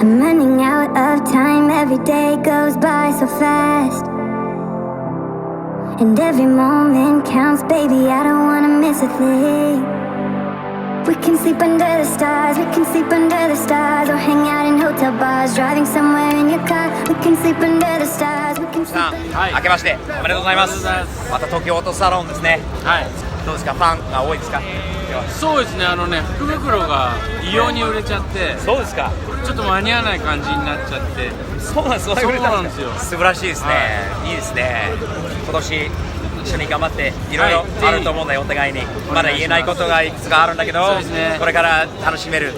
I'm running out of time, every day goes by so fast. And every moment counts, baby, I don't wanna miss a thing. We can sleep under the stars, we can sleep under the stars, or hang out in hotel bars, driving somewhere in your car. We can sleep under the stars, we can sleep under the stars. 明けましておめでとうございます。また東京オートサロンですね。はい。どうですか、ファンが多いですか？そうですね、福袋が異様に売れちゃって、そうですか。ちょっと間に合わない感じになっちゃって。そうなんです、それ売れたんですよ。素晴らしいですね、いいですね。今年一緒に頑張っていろいろあると思うんだよ、お互いに。まだ言えないことがいくつかあるんだけど、これから楽しめる、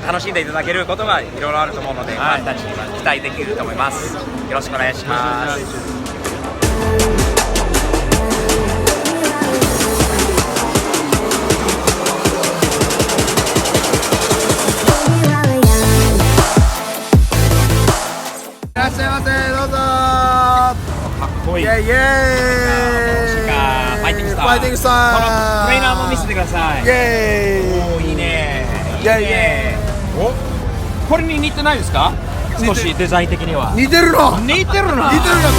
楽しんでいただけることがいろいろあると思うので、ファンたちには期待できると思います。よろしくお願いします。いらっしゃいませ、どうぞ。かっこいい。イエイイエーイ。ファイティングスター。ファイティングスター。このトレーナーも見せてください。イエーイ。おー、いいね。イエイイエーイ。お、これに似てないですか？少しデザイン的には。似てるの。似てるな。似てるやろ。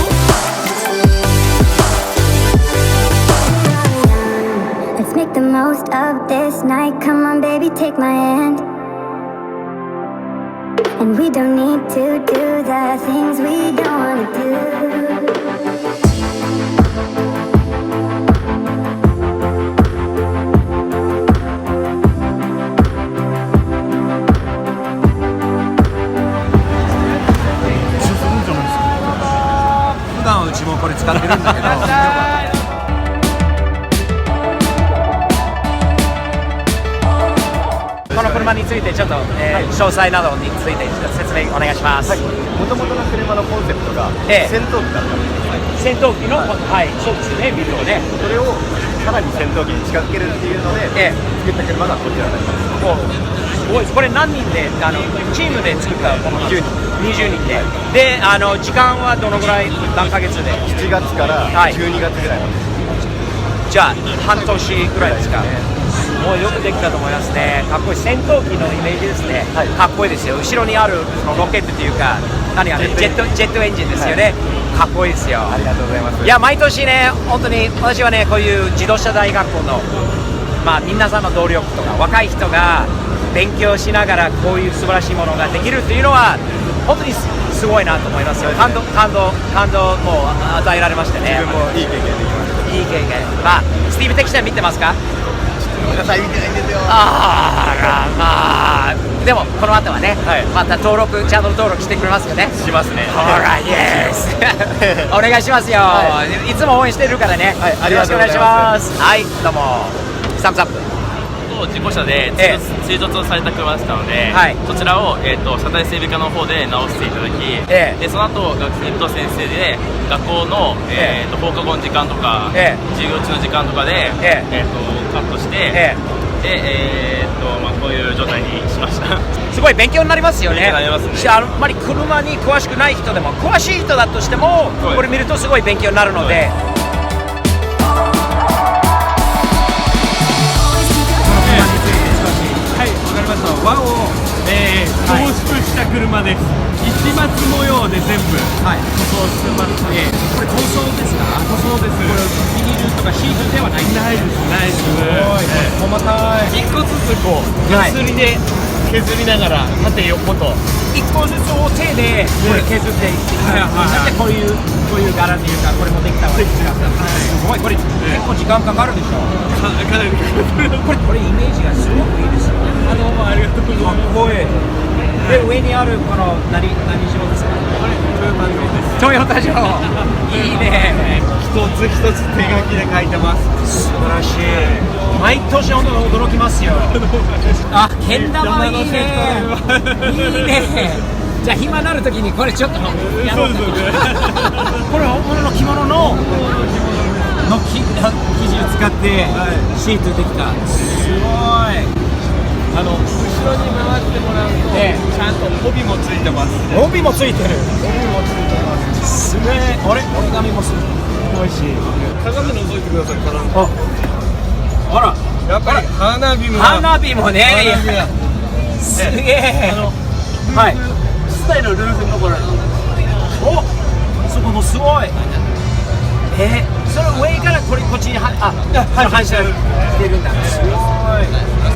Let's make the most of this night. Come on, baby, take my hand. And we don't need to do the things we don't wanna do.普段うちもこれ使ってるんだけど。この車についてちょっと、詳細などについて説明お願いします。もともとの車のコンセプトが戦闘機だったんです。戦闘機の、はい、そうですね、ビルをね。それをさらに戦闘機に近づけるっていうので、作った車がこちらになります。すごいです。これ何人でチームで作ったものなんですか？20人で。で、時間はどのぐらい、何ヶ月で？7月から12月ぐらいまで。じゃあ半年ぐらいですか？もうよくできたと思いますね。かっこいい。戦闘機のイメージですね。かっこいいですよ。後ろにあるそのロケットというか、何あれ、ジェットエンジンですよね。かっこいいですよ。ありがとうございます。いや、毎年ね、本当に私はね、こういう自動車大学校の皆さんの努力とか若い人が勉強しながらこういう素晴らしいものができるっていうのは本当にすごいなと思いますよ。感動も与えられましてね。自分もいい経験できました。いい経験。スティーブ・テキサー見てますか？ごめんなさい、見てないんですよ。でもこの後はね、またチャンネル登録してくれますよね。しますね。ほら、イエスお願いしますよ、いつも応援してるからね。よろしくお願いします。はい、どうもサムズアップ。事故車で追突をされた車でしたので、そちらを、車体整備課の方で直していただき、でその後学生と先生で学校の、放課後の時間とか、授業中の時間とかで、カットして、で、こういう状態にしました。すごい勉強になりますよね。勉強になりますね。あんまり車に詳しくない人でも詳しい人だとしてもこれ見るとすごい勉強になるので。輪を、濃縮した車です。市松模様で全部塗装してます。これ塗装ですか？塗装です。これビニールとかシートではないんですか？ないです、ないです。すごい細かい。一個ずつこうヤスリで削りながら縦横と一個ずつを手でこれ削っていって、なんでこういう柄っていうかこれもできたわけですか？すごい。これ結構時間かかるでしょ？かなりこれイメージがすごくいいですよね。どうもありがとうございます。かっこいい。で、上にあるこの何城ですか？トヨタ城。いいね。一つ一つ手書きで書いてます。素晴らしい。毎年本当に驚きますよ。けん玉いいね。いいね。じゃあ暇になるときにこれちょっとやろうか。これ本物の着物の生地を使ってシートできた。すごい。後ろに回ってもらうと、ちゃんと帯もついてます。帯もついてる。帯もついてます。すげえ。折り紙もすごいし。鏡覗いてください。あら。やっぱり花火もね。すげえ。はいスタイルルーズのところにおそこもすごいその上からこっちに反射してるんだすごい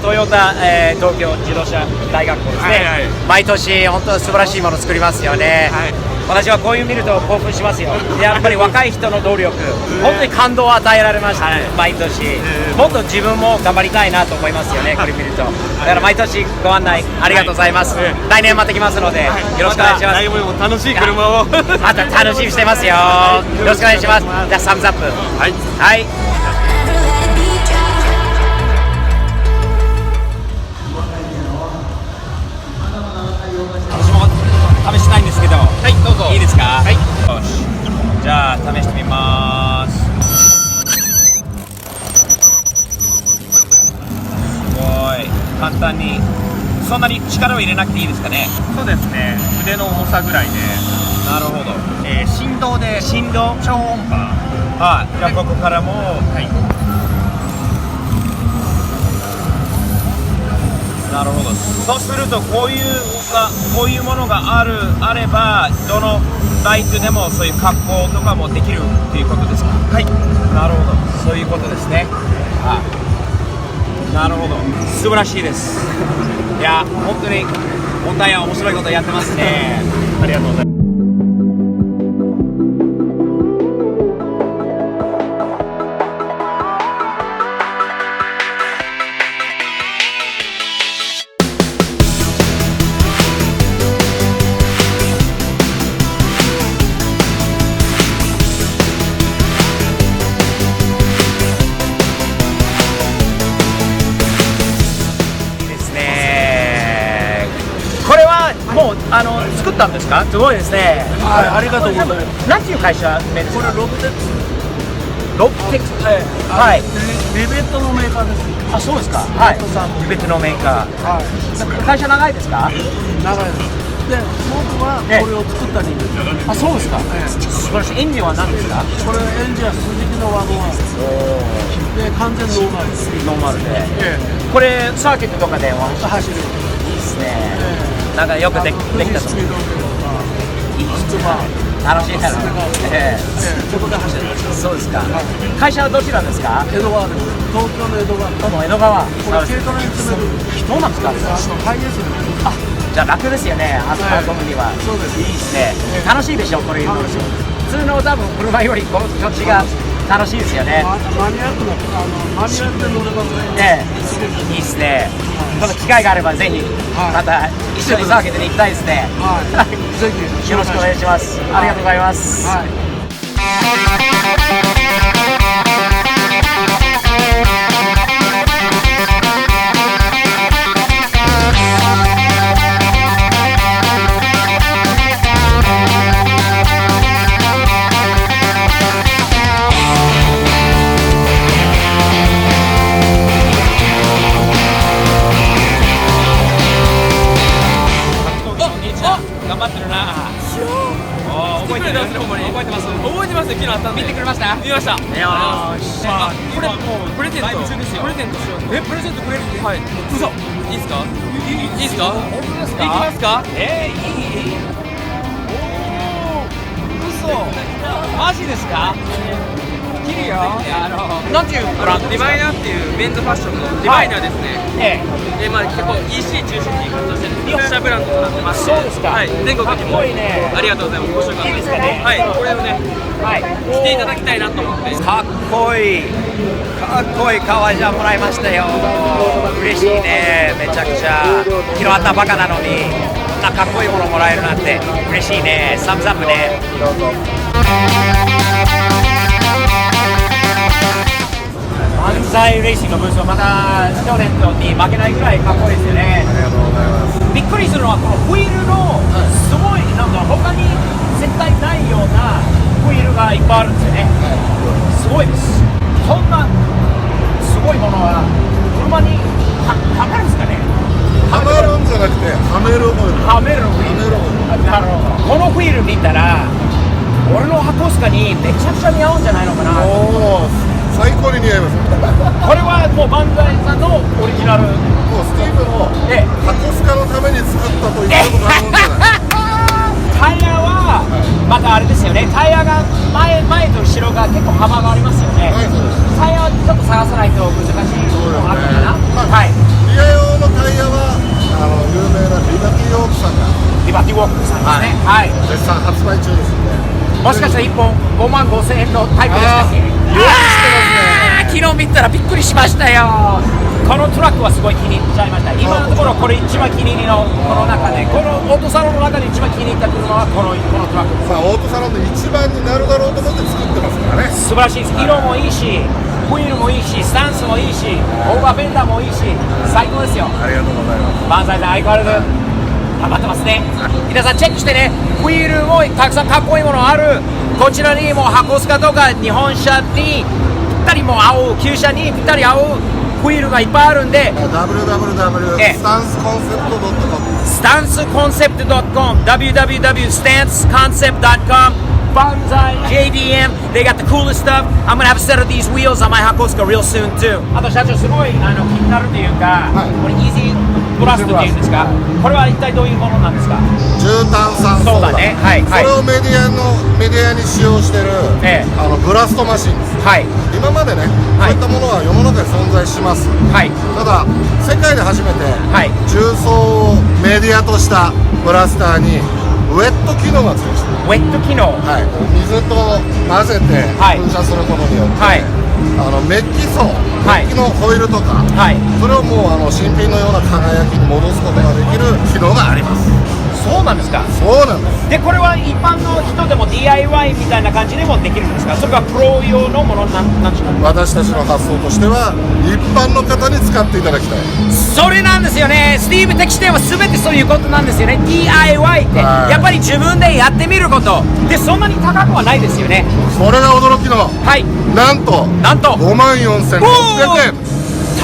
トヨタ、東京自動車大学校ですね、毎年本当素晴らしいものを作りますよね、私はこういう見ると興奮しますよやっぱり若い人の努力本当に感動を与えられました、毎年もっと自分も頑張りたいなと思いますよねこれ見るとだから毎年ご案内ありがとうございます、来年また来ますので、よろしくお願いします。来年も楽しい車をまた楽しみにしてますよ。よろしくお願いします。じゃあサムズアップ。はい私も試したいんですけど、どうぞいいですか。よしじゃあ試してみます。すごい簡単にそんなに力を入れなくていいですかね。そうですね、腕の重さぐらいでなるほど、振動で振動超音波じゃあここからもなるほどそうするとこういうものがあればどのバイクでもそういう格好とかもできるっていうことですか。なるほどそういうことですね。なるほど素晴らしいですいや本当に問題は面白いことやってますねありがとうございます。もう作ったんですか。すごいですね。ありがとうございます。何ていう会社名ですか。これロブテックス。ロブテックス。リベットのメーカーです。あ、そうですか。リベットのメーカー。会社長いですか。長いです。で、僕はこれを作った人間です。あ、そうですか。素晴らしい。エンジンは何ですか。これエンジンはスズキのワゴンで完全ノーマルです。ノーマルで。これサーキットとかで走る。いいですね。なんかよくできたと思う。いいですね。楽しいから。そこで走る。そうですか。会社はどちらですか。江戸川です。東京の江戸川。江戸川。これ軽トラに詰める。どうなんですか。ハイエースです。じゃあ楽ですよね。運ぶには。そうです。いいですね。楽しいでしょこれ。普通の多分車よりこっちが楽しいですよね。マニアックなマニュアルで乗れますね。いいですね。この機会があればぜひまた一緒にサーキットに行きたいですね。ぜひよろしくお願いします。ありがとうございます。頑張ってるな。覚えてます。覚えてます。覚えてます。昨日あったんで。見てくれました。見ました。よーし。これもうプレゼント。プレゼントしよう。プレゼントくれるんで。はい。嘘。いいですか。いいですか。本当ですか。行きますか。いい。嘘。マジですか。切るよ。なんていうブランドディバイナーっていうメンズファッションのディバイナーですね。まあ結構 EC 中心に活動してる自社ブランドとなってます。そうですか。はい。全国にもありがとうございます。ご紹介いいですかね。はい。これをね、着ていただきたいなと思って。かっこいい。かっこいい革ジャンもらいましたよ。嬉しいね。めちゃくちゃ。昨日あったばかなのにこんなかっこいいものもらえるなんて嬉しいね。サムズアップね。どうぞ。漫才レーシングのブースはまた去年に負けないぐらいかっこいいですよね。ありがとうございます。びっくりするのはこのホイールのすごいなんか他に絶対ないようなホイールがいっぱいあるんですよね。すごいです。こんなすごいものは車にはめるんですかね。はめるんじゃなくてはめるホイール。はめるホイール。なるほど。このホイール見たら俺の箱スカにめちゃくちゃ似合うんじゃないのかな。おー、最高に似合います。これはもう万歳さんのオリジナル。もうスティーブの箱スカのために作ったと言っても過言が結構幅がありますよね。はい、そうです。タイヤはちょっと探さないと難しいところがあるのかな。はい。リア用のタイヤは有名なリバティオークさんがリバティウォークさんですね。はい。絶賛発売中ですんで、もしかしたら1本5万5千円のタイプでしたっけ？昨日見たらびっくりしましたよ。このトラックはすごい気に入っちゃいました。今のところこれ一番気に入りのこの中で、このオートサロンの中で一番気に入った車はこのトラックです。さあオートサロンで一番になるだろうと思って作ってますからね。素晴らしいです。色もいいし、ホイールもいいし、スタンスもいいし、オーバーフェンダーもいいし、最高ですよ。ありがとうございます。バンザイさん相変わらず頑張ってますね。皆さんチェックしてね。ホイールもたくさんかっこいいものある。こちらにも箱スカとか日本車にぴったりも合う、旧車にぴったり合うホイールがいっぱいあるんで、www.stanceconcept.com www.stanceconcept.com Banzai, JDM, they got the coolest stuff. I'm gonna have a set of these wheels on my Hakosuka real soon too. あと社長すごい気になるというか、これイージーブラストっていうんですか、これは一体どういうものなんですか？重炭酸ソーダ。そうだね。はい。それをメディアに使用してる、ブラストマシンです。はい。今までね、こういったものは世の中に存在します。はい。ただ世界で初めて、はい、重曹をメディアとしたブラスターにウェット機能がつきました。ウェット機能。はい。水と混ぜて噴射することによって、はい、メッキ層、メッキのホイールとか、はい、それをもう新品のような輝きに戻すことができる機能があります。そうなんですか？そうなんです。でこれは一般の人でも DIY みたいな感じでもできるんですか？それがプロ用のものなんですか？私たちの発想としては一般の方に使っていただきたい。それなんですよね。スティーブ的視点は全てそういうことなんですよね。 DIY ってやっぱり自分でやってみることで、そんなに高くはないですよね。それが驚きの、はい、なんと54,600円。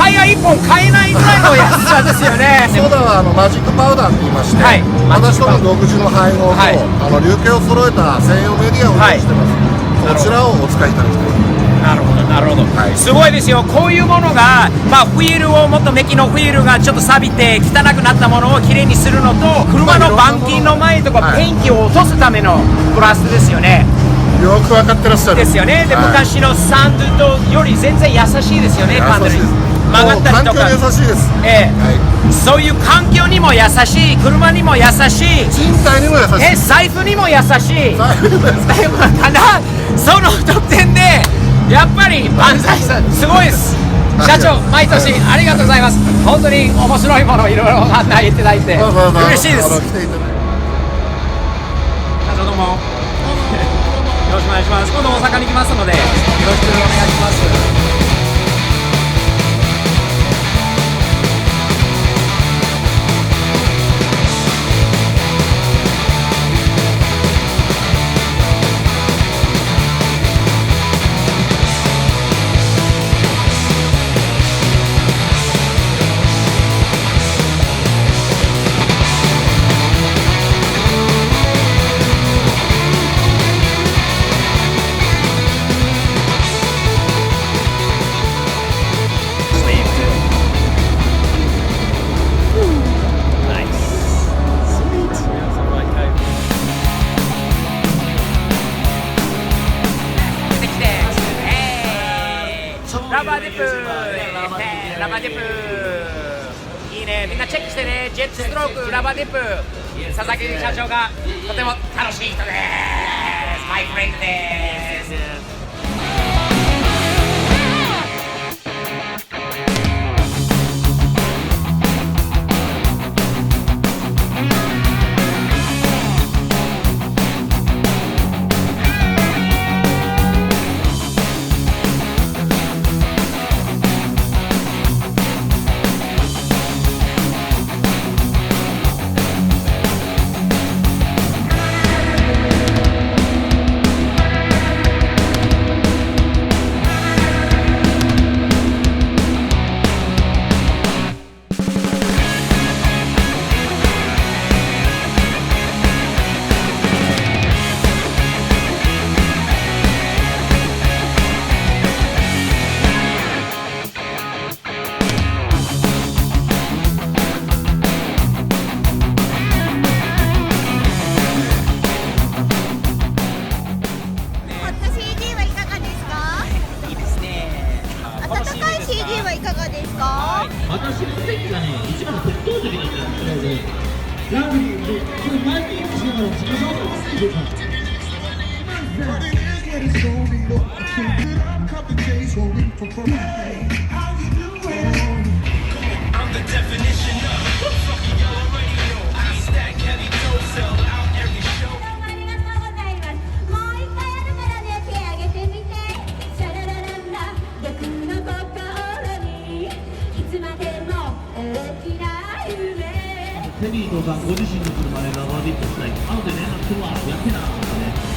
タイヤ1本買えないぐらいの安さですよね。ソーダはマジックパウダーって言いまして、はい、私ども独自の配合と、はい、粒径を揃えた専用メディアを用意してます、はい、こちらをお使いいただきたい。なるほどなるほど、はい、すごいですよ。こういうものが、ホイールをもっとメッキのホイールがちょっと錆びて汚くなったものをきれいにするのと、車の板金の前とかペンキを落とすためのプラスですよね。よく分かってらっしゃる。ですよね。で、はい、昔のサンドより全然優しいですよね。優しいです。曲がったりとか、環境に優しいです。はい、そういう環境にも優しい、車にも優しい、人体にも優しい、財布にも優しい。財布にも優しいかな。その特典でやっぱり万歳さんすごいです。社長毎年ありがとうございます。本当に面白いものをいろいろ案内いただいて嬉しいです。社長どうもよろしくお願いします。今度大阪に来ますのでよろしくお願いします。ラバーディップラバーディップいいね。みんなチェックしてね。ジェットストロークラバーディップ、佐々木社長がとても楽しい人です。マイフレンドです。で、ラグビーでこれ前にしながら自己紹介していいか。テリーとさんご自身の車で生ディップしたい。あのでね、今日はやってなかったね。